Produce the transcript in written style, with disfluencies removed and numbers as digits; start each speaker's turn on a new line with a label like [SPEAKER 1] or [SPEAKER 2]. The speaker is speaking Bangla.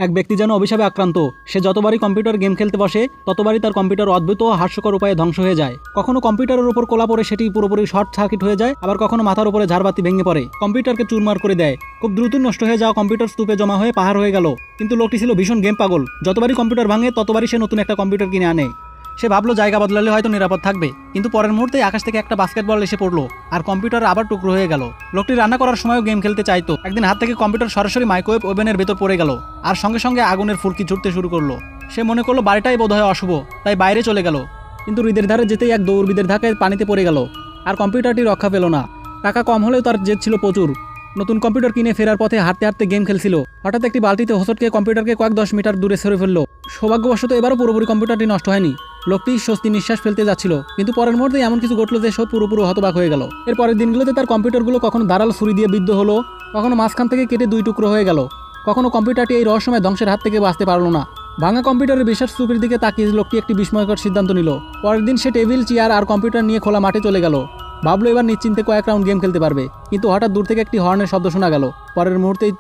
[SPEAKER 1] এক ব্যক্তি যেন অভিশাপে আক্রান্ত। সে যতবারই কম্পিউটার গেম খেলতে বসে ততবারই তার কম্পিউটার অদ্ভুত ও হাস্যকর উপায়ে ধ্বংস হয়ে যায়। কখনো কম্পিউটারের উপর কোলা পড়ে সেটি পুরোপুরি শর্ট সার্কিট হয়ে যায়, আবার কখনো মাথার উপরে ঝাড়বাতি ভেঙে পড়ে কম্পিউটারকে চুরমার করে দেয়। খুব দ্রুত নষ্ট হয়ে যাওয়া কম্পিউটার স্তূপে জমা হয়ে পাহাড় হয়ে গেল। কিন্তু লোকটি ছিল ভীষণ গেম পাগল। যতবারই কম্পিউটার ভাঙে ততবারই সে নতুন একটা কম্পিউটার কিনে আনে। সে ভাবলো জায়গা বদলালে হয়তো নিরাপদ থাকবে, কিন্তু পরের মুহূর্তে আকাশ থেকে একটা বাস্কেটবল এসে পড়লো আর কম্পিউটার আবার টুকরো হয়ে গেল। লোকটি রান্না করার সময়ও গেম খেলতে চাইতো। একদিন হাত থেকে কম্পিউটার সরাসরি মাইক্রোওয়েভ ওভেনের ভেতর পড়ে গেল আর সঙ্গে সঙ্গে আগুনের ফুলকি ছুটতে শুরু করলো। সে মনে করলো বাড়িটাই বোধহয় অশুভ, তাই বাইরে চলে গেল। কিন্তু হৃদের ধারে যেতেই এক দৌড়বিদের ধাক্কায় পানিতে পড়ে গেল আর কম্পিউটারটি রক্ষা পেল না। টাকা কম হলেও তার জেদ ছিল প্রচুর। নতুন কম্পিউটার কিনে ফেরার পথে হাঁটতে হাঁটতে গেম খেলছিল। হঠাৎ একটি বালতিতে হোঁচটকে কম্পিউটারকে কয়েক 10 মিটার দূরে সরে ফেললো। সৌভাগ্যবশত এবারও পুরোপুরি কম্পিউটারটি নষ্ট হয়নি। লোকটি স্বস্তি নিঃশ্বাস ফেলতে যাচ্ছিল, কিন্তু পরের মুহূর্তে এমন কিছু ঘটলো যে সব পুরোপুরি হতবাক হয়ে গেল। এর পরের দিনগুলোতে তার কম্পিউটারগুলো কখনো ধারালো ছুরি দিয়ে বিদ্ধ হলো, কখনো মাঝখান থেকে কেটে 2 টুকরো হয়ে গেল, কখনো কম্পিউটারটি এই রহস্যময় ধ্বংসের হাত থেকে বাঁচতে পারলো না। ভাঙা কম্পিউটারের বিশাল স্তূপের দিকে তাকিয়ে লোকটি একটি বিস্ময়কর সিদ্ধান্ত নিল। পরের দিন সে টেবিল, চেয়ার আর কম্পিউটার নিয়ে খোলা মাঠে চলে গেল। ভাবলো এবার নিশ্চিন্তে কয়েক রাউন্ড গেম খেলতে পারবে। কিন্তু হঠাৎ দূর থেকে একটি হর্নের শব্দ শোনা গেল। পরের মুহূর্তেই